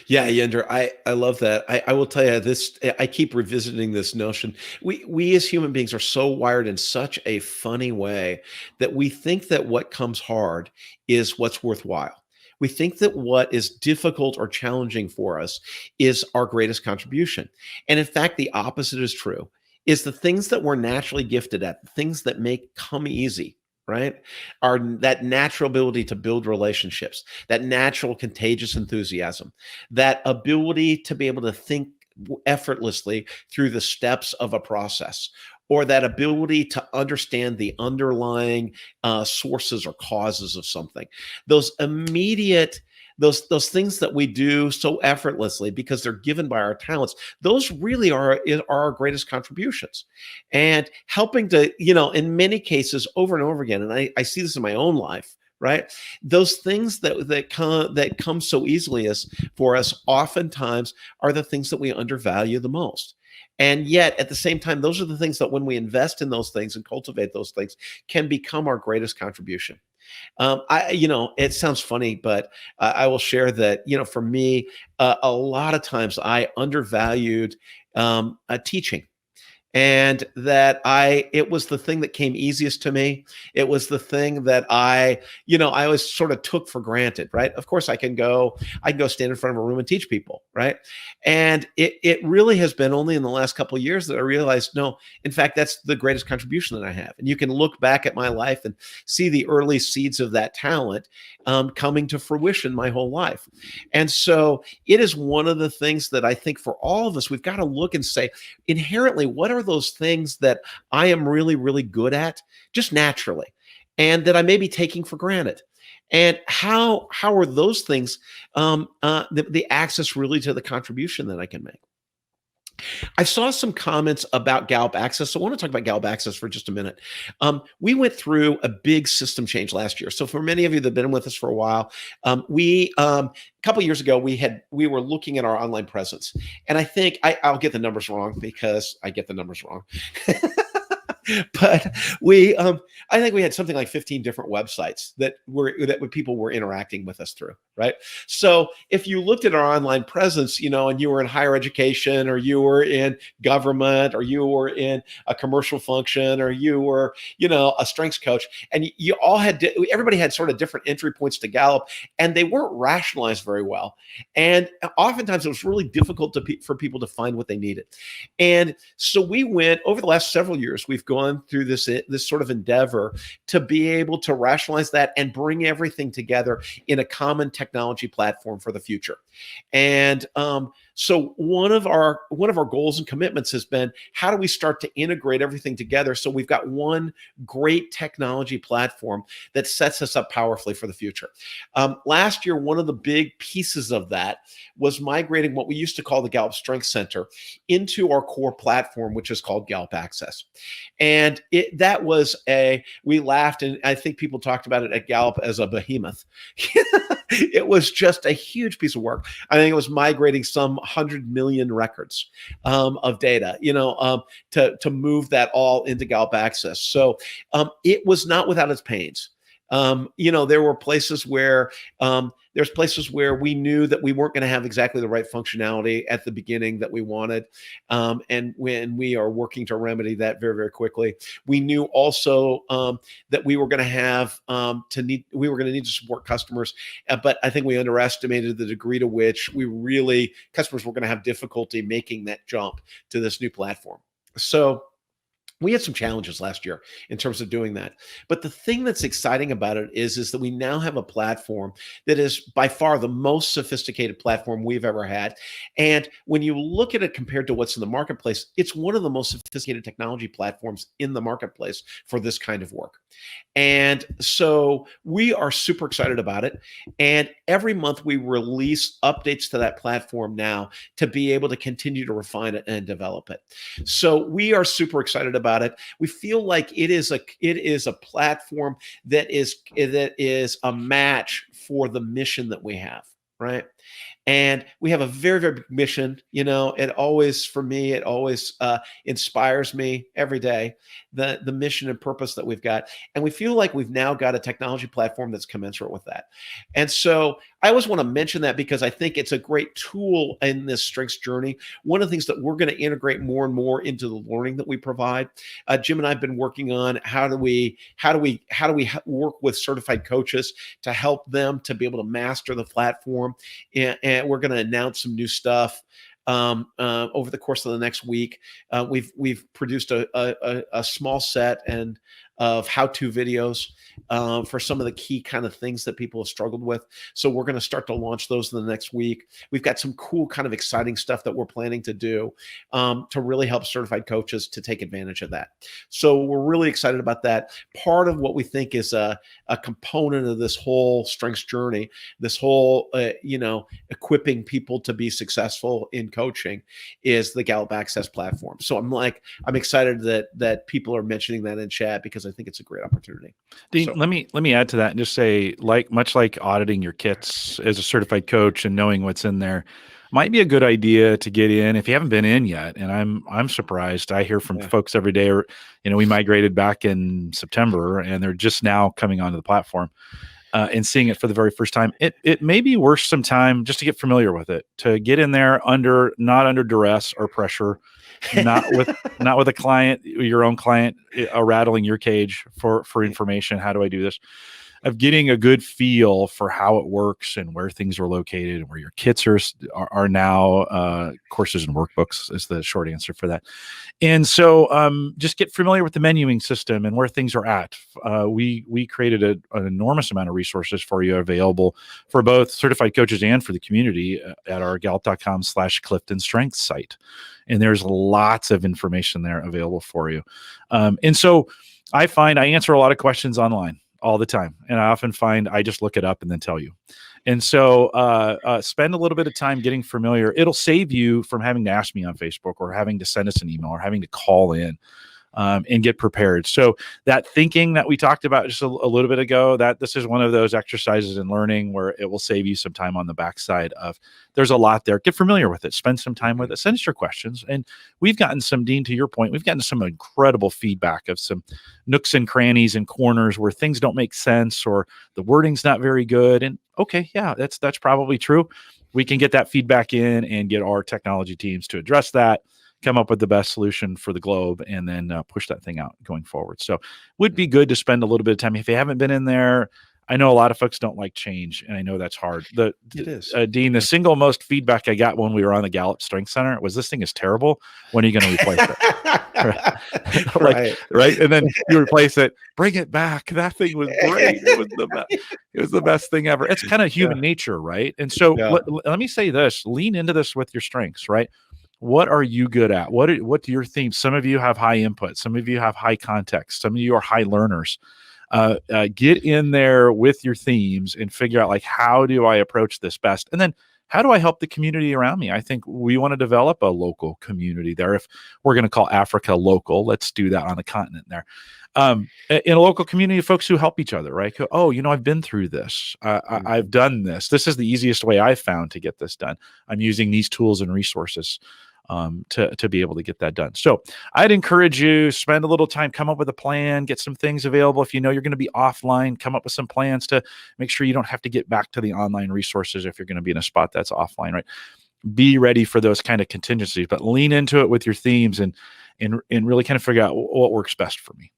Yeah, Yender, I love that. I will tell you this, I keep revisiting this notion. We as human beings are so wired in such a funny way that we think that what comes hard is what's worthwhile. We think that what is difficult or challenging for us is our greatest contribution. And in fact, the opposite is true, is the things that we're naturally gifted at, the things that make come easy, right? Are that natural ability to build relationships, that natural contagious enthusiasm, that ability to be able to think effortlessly through the steps of a process, or that ability to understand the underlying sources or causes of something. Those immediate, those things that we do so effortlessly because they're given by our talents, those really are our greatest contributions. And helping to, in many cases over and over again, and I see this in my own life, right? Those things that come so easily for us oftentimes are the things that we undervalue the most. And yet, at the same time, those are the things that when we invest in those things and cultivate those things can become our greatest contribution. It sounds funny, but I will share that, for me, a lot of times I undervalued teaching. And that it was the thing that came easiest to me. It was the thing that I always sort of took for granted, right? Of course, I can go stand in front of a room and teach people, right? And it really has been only in the last couple of years that I realized, no, in fact, that's the greatest contribution that I have. And you can look back at my life and see the early seeds of that talent coming to fruition my whole life. And so it is one of the things that I think for all of us, we've got to look and say, inherently, what are those things that I am really, really good at just naturally and that I may be taking for granted? And how are those things the access really to the contribution that I can make? I saw some comments about Gallup Access. So I want to talk about Gallup Access for just a minute. We went through a big system change last year. So for many of you that have been with us for a while, a couple of years ago, we were looking at our online presence. And I think I'll get the numbers wrong because I get the numbers wrong. But I think we had something like 15 different websites that people were interacting with us through, right? So if you looked at our online presence, and you were in higher education, or you were in government, or you were in a commercial function, or you were, a strengths coach, and you all everybody had sort of different entry points to Gallup, and they weren't rationalized very well. And oftentimes it was really difficult for people to find what they needed. And so we went over the last several years, we've gone through this sort of endeavor to be able to rationalize that and bring everything together in a common technology platform for the future. And so one of our goals and commitments has been, how do we start to integrate everything together so we've got one great technology platform that sets us up powerfully for the future? Last year, one of the big pieces of that was migrating what we used to call the Gallup Strengths Center into our core platform, which is called Gallup Access. And we laughed, and I think people talked about it at Gallup as a behemoth. It was just a huge piece of work. I think it was migrating some 100 million records of data, to move that all into Gallup Access. So it was not without its pains. There were places where we knew that we weren't going to have exactly the right functionality at the beginning that we wanted. And when we are working to remedy that very, very quickly, we knew also that we were going to need to support customers. But I think we underestimated the degree to which customers were going to have difficulty making that jump to this new platform. So we had some challenges last year in terms of doing that. But the thing that's exciting about it is that we now have a platform that is by far the most sophisticated platform we've ever had. And when you look at it compared to what's in the marketplace, it's one of the most sophisticated technology platforms in the marketplace for this kind of work. And so we are super excited about it. And every month we release updates to that platform now to be able to continue to refine it and develop it. So we are super excited about it. We feel like it is a platform that is a match for the mission that we have, right? And we have a very, very big mission. It always, for me, it always inspires me every day, the mission and purpose that we've got. And we feel like we've now got a technology platform that's commensurate with that. And so I always want to mention that because I think it's a great tool in this strengths journey. One of the things that we're going to integrate more and more into the learning that we provide. Jim and I have been working on how do we work with certified coaches to help them to be able to master the platform. And we're going to announce some new stuff over the course of the next week. We've produced a small set of how-to videos for some of the key kind of things that people have struggled with. So we're going to start to launch those in the next week. We've got some cool kind of exciting stuff that we're planning to do to really help certified coaches to take advantage of that. So we're really excited about that. Part of what we think is a component of this whole strengths journey, this whole, equipping people to be successful in coaching is the Gallup Access platform. So I'm excited that people are mentioning that in chat because I think it's a great opportunity. Dean, So, let me add to that and just say, much like auditing your kits as a certified coach and knowing what's in there, might be a good idea to get in if you haven't been in yet. And I'm surprised. I hear from folks every day. We migrated back in September, and they're just now coming onto the platform and seeing it for the very first time. It may be worth some time just to get familiar with it, to get in there not under duress or pressure, not with a client, your own client, rattling your cage for information. How do I do this? Of getting a good feel for how it works and where things are located and where your kits are now. Courses and workbooks is the short answer for that. And so just get familiar with the menuing system and where things are at. We created an enormous amount of resources for you available for both certified coaches and for the community at our gallup.com/CliftonStrengths site. And there's lots of information there available for you. And so I find I answer a lot of questions online all the time. And I often find I just look it up and then tell you. And so spend a little bit of time getting familiar. It'll save you from having to ask me on Facebook or having to send us an email or having to call in and get prepared. So that thinking that we talked about just a little bit ago, that this is one of those exercises in learning where it will save you some time on the backside of, there's a lot there. Get familiar with it. Spend some time with it. Send us your questions. And we've gotten some, Dean, to your point, we've gotten some incredible feedback of some nooks and crannies and corners where things don't make sense or the wording's not very good. And okay, yeah, that's probably true. We can get that feedback in and get our technology teams to address that, come up with the best solution for the globe, and then push that thing out going forward. So would be good to spend a little bit of time. If you haven't been in there, I know a lot of folks don't like change, and I know that's hard. It is. Dean, the single most feedback I got when we were on the Gallup Strength Center was, this thing is terrible. When are you going to replace it? Right. And then you replace it, bring it back. That thing was great. It was the best. It was the best thing ever. It's kind of human nature, right? And so let me say this, lean into this with your strengths, right? What are you good at? What do your themes? Some of you have high input. Some of you have high context. Some of you are high learners. Get in there with your themes and figure out, how do I approach this best? And then how do I help the community around me? I think we want to develop a local community there. If we're going to call Africa local, let's do that on the continent there. In a local community of folks who help each other, right? Oh, I've been through this. I've done this. This is the easiest way I've found to get this done. I'm using these tools and resources to be able to get that done. So I'd encourage you, spend a little time, come up with a plan, get some things available. If you know you're going to be offline, come up with some plans to make sure you don't have to get back to the online resources if you're going to be in a spot that's offline, right? Be ready for those kind of contingencies, but lean into it with your themes and really kind of figure out what works best for me.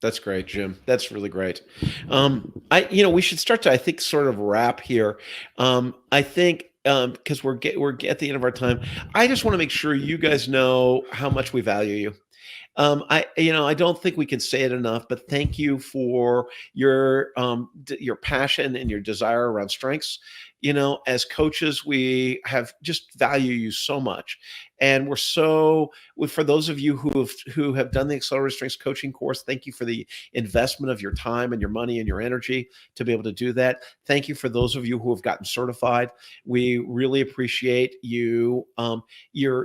That's great, Jim. That's really great. We should start to, I think, sort of wrap here. I think because we're at the end of our time, I just want to make sure you guys know how much we value you. I don't think we can say it enough, but thank you for your passion and your desire around strengths. As coaches, we have just value you so much, and for those of you who have done the Accelerated Strengths coaching course, thank you for the investment of your time and your money and your energy to be able to do that. Thank you for those of you who have gotten certified. We really appreciate your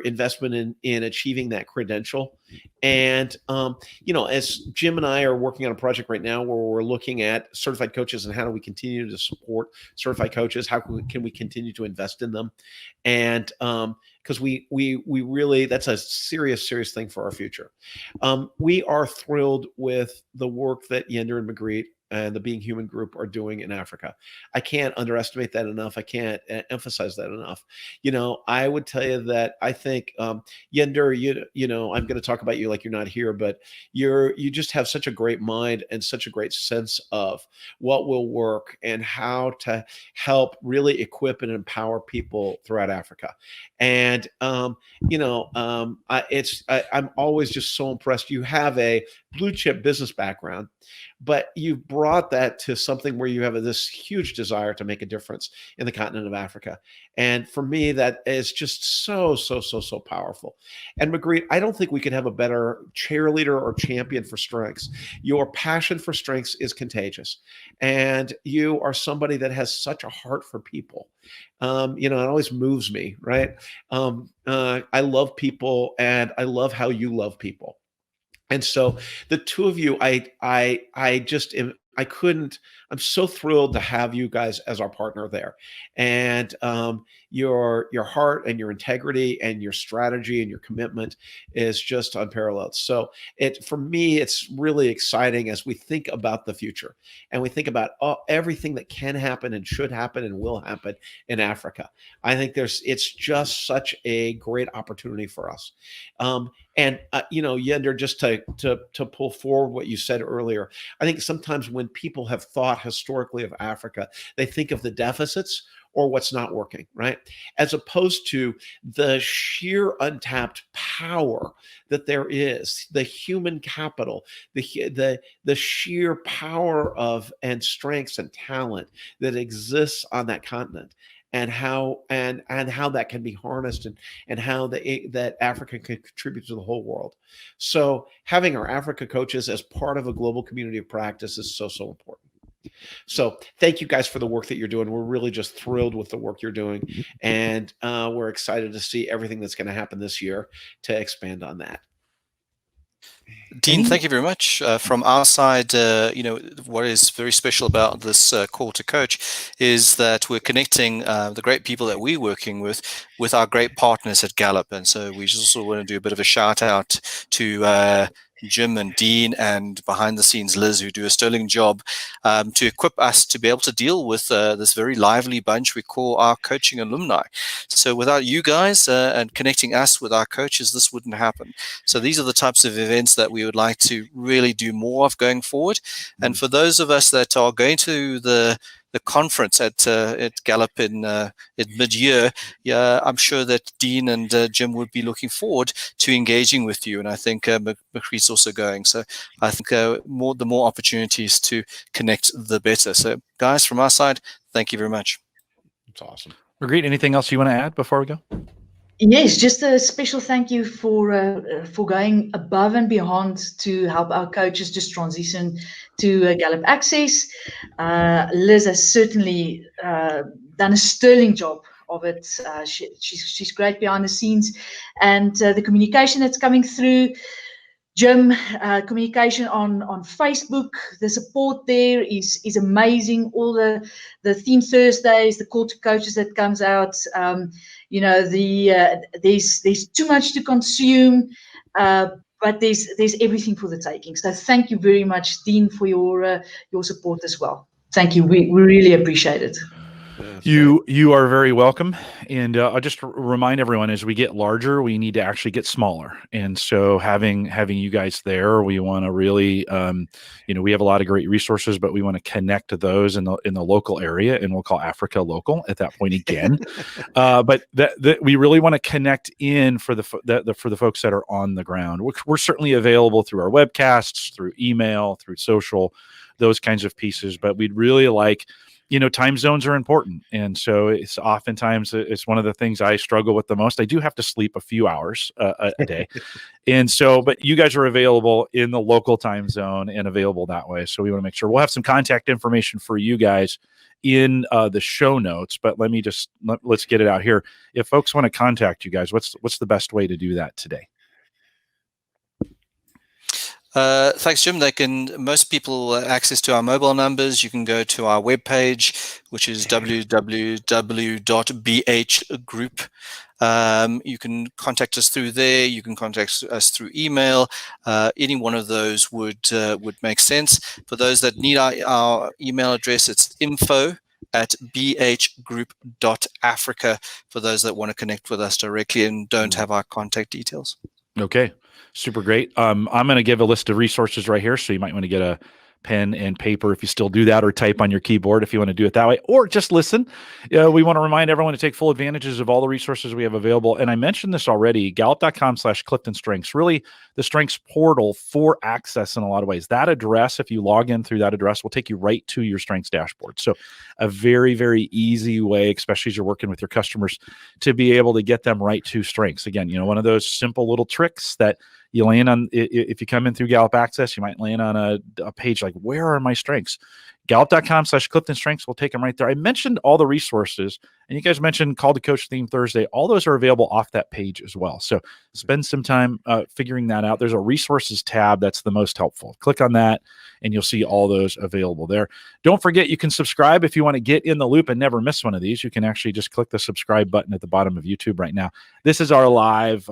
investment in achieving that credential. And as Jim and I are working on a project right now where we're looking at certified coaches and how do we continue to support certified coaches, how can we continue to invest in them, and because we really, that's a serious thing for our future. We are thrilled with the work that Yender and Magritte and the Being Human group are doing in Africa. I can't underestimate that enough. I can't emphasize that enough. I would tell you that I think Yender, I'm going to talk about you like you're not here, but you just have such a great mind and such a great sense of what will work and how to help really equip and empower people throughout Africa. And I'm always just so impressed. You have a blue chip business background, but you've brought that to something where you have this huge desire to make a difference in the continent of Africa. And for me, that is just so powerful. And Magritte, I don't think we could have a better cheerleader or champion for strengths. Your passion for strengths is contagious. And you are somebody that has such a heart for people. It always moves me, right? I love people, and I love how you love people. And so the two of you, I'm so thrilled to have you guys as our partner there. And your heart and your integrity and your strategy and your commitment is just unparalleled. So for me, it's really exciting as we think about the future and we think about everything that can happen and should happen and will happen in Africa. I think it's just such a great opportunity for us. Yender, just to pull forward what you said earlier, I think sometimes when people have thought historically of Africa, they think of the deficits or what's not working, right? As opposed to the sheer untapped power that there is, the human capital, the sheer power of and strengths and talent that exists on that continent. And how that can be harnessed and how that Africa can contribute to the whole world. So having our Africa coaches as part of a global community of practice is so important. So thank you guys for the work that you're doing. We're really just thrilled with the work you're doing, and we're excited to see everything that's going to happen this year to expand on that. Dean, thank you very much. From our side, what is very special about this call to coach is that we're connecting the great people that we're working with our great partners at Gallup. And so we just also want to do a bit of a shout out to Jim and Dean and behind the scenes Liz, who do a sterling job to equip us to be able to deal with this very lively bunch we call our coaching alumni. So without you guys and connecting us with our coaches, this wouldn't happen. So these are the types of events that we would like to really do more of going forward. And for those of us that are going to the conference at Gallup in mid-year, I'm sure that Dean and Jim would be looking forward to engaging with you, and I think Magritte's also going. So I think the more opportunities to connect, the better. So guys, from our side, thank you very much. It's awesome. Magritte, anything else you want to add before we go? Yes, just a special thank you for going above and beyond to help our coaches just transition to Gallup Access. Liz has certainly done a sterling job of it. She's great behind the scenes, and the communication that's coming through. Jim, communication on Facebook, the support there is amazing. All the theme Thursdays, the call to coaches that comes out. There's too much to consume, but there's everything for the taking. So thank you very much, Dean, for your support as well. Thank you. We really appreciate it. That's You are very welcome. And I'll just remind everyone, as we get larger, we need to actually get smaller. And so having you guys there, we want to really, we have a lot of great resources, but we want to connect to those in the local area, and we'll call Africa local at that point again. But that we really want to connect in for the folks that are on the ground. We're certainly available through our webcasts, through email, through social, those kinds of pieces. But we'd really like, time zones are important. And so it's oftentimes one of the things I struggle with the most. I do have to sleep a few hours a day. And so, but you guys are available in the local time zone and available that way. So we want to make sure we'll have some contact information for you guys in the show notes. But let's get it out here. If folks want to contact you guys, what's the best way to do that today? Thanks, Jim. Most people access to our mobile numbers. You can go to our webpage, which is www.bhgroup. You can contact us through there. You can contact us through email. Any one of those would make sense. For those that need our email address, it's info@bhgroup.africa for those that want to connect with us directly and don't have our contact details. Okay. Super great. I'm going to give a list of resources right here. So you might want to get a pen and paper if you still do that, or type on your keyboard if you want to do it that way, or just listen. We want to remind everyone to take full advantages of all the resources we have available. And I mentioned this already, gallup.com/CliftonStrengths, really the strengths portal for access in a lot of ways. That address, if you log in through that address, will take you right to your strengths dashboard. So a very, very easy way, especially as you're working with your customers, to be able to get them right to strengths. Again, one of those simple little tricks that you land on. If you come in through Gallup Access, you might land on a page like, where are my strengths? Gallup.com/CliftonStrengths will take them right there. I mentioned all the resources, and you guys mentioned Call to Coach Theme Thursday. All those are available off that page as well. So spend some time figuring that out. There's a resources tab that's the most helpful. Click on that, and you'll see all those available there. Don't forget, you can subscribe if you want to get in the loop and never miss one of these. You can actually just click the subscribe button at the bottom of YouTube right now. This is our live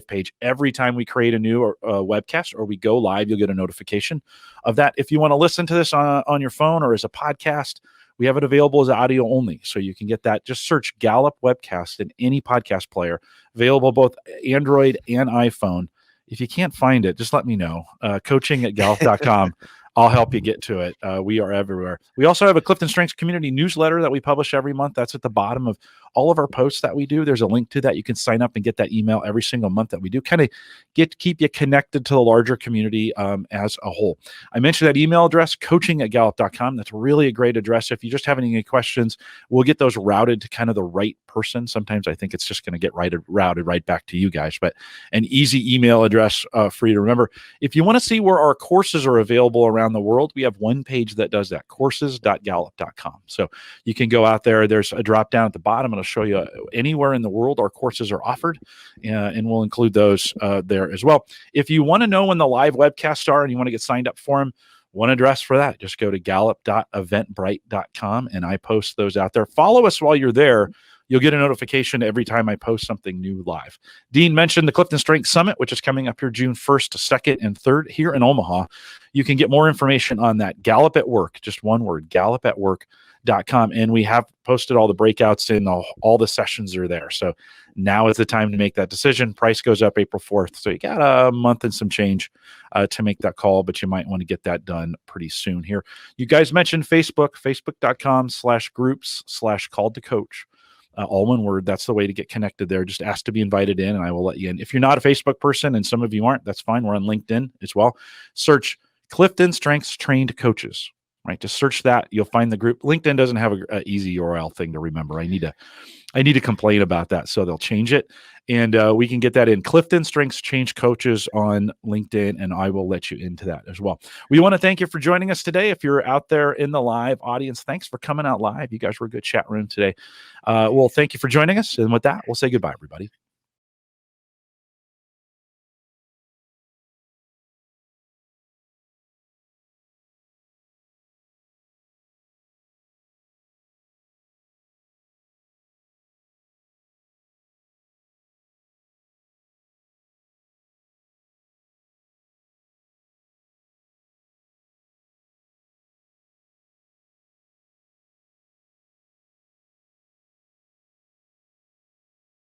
page. Every time we create a new webcast or we go live, you'll get a notification of that. If you want to listen to this on your phone or as a podcast, we have it available as audio only. So you can get that. Just search Gallup Webcast in any podcast player, available both Android and iPhone. If you can't find it, just let me know. coaching@gallup.com. I'll help you get to it. We are everywhere. We also have a Clifton Strengths community newsletter that we publish every month. That's at the bottom of all of our posts that we do. There's a link to that. You can sign up and get that email every single month that we do. Kind of keep you connected to the larger community as a whole. I mentioned that email address, coaching@gallup.com. That's really a great address. If you just have any questions, we'll get those routed to kind of the right person. Sometimes I think it's just going to get routed right back to you guys, but an easy email address for you to remember. If you want to see where our courses are available around the world, we have one page that does that, courses.gallup.com. So you can go out there. There's a drop down at the bottom. It'll show you anywhere in the world our courses are offered, and we'll include those there as well. If you want to know when the live webcasts are and you want to get signed up for them, one address for that, just go to gallup.eventbrite.com, and I post those out there. Follow us while you're there. You'll get a notification every time I post something new live. Dean mentioned the Clifton Strengths Summit, which is coming up here June 1st, 2nd, and 3rd here in Omaha. You can get more information on that. Gallup at Work, just one word, gallupatwork.com. And we have posted all the breakouts and all the sessions are there. So now is the time to make that decision. Price goes up April 4th. So you got a month and some change to make that call, but you might want to get that done pretty soon here. You guys mentioned Facebook, facebook.com/groups/called to coach. All one word. That's the way to get connected there. Just ask to be invited in and I will let you in. If you're not a Facebook person, and some of you aren't, that's fine. We're on LinkedIn as well. Search Clifton Strengths Trained Coaches, right? Just search that. You'll find the group. LinkedIn doesn't have an easy URL thing to remember. I need to complain about that. So they'll change it. And we can get that in. Clifton Strengths Change Coaches on LinkedIn, and I will let you into that as well. We want to thank you for joining us today. If you're out there in the live audience, thanks for coming out live. You guys were a good chat room today. Well, thank you for joining us. And with that, we'll say goodbye, everybody.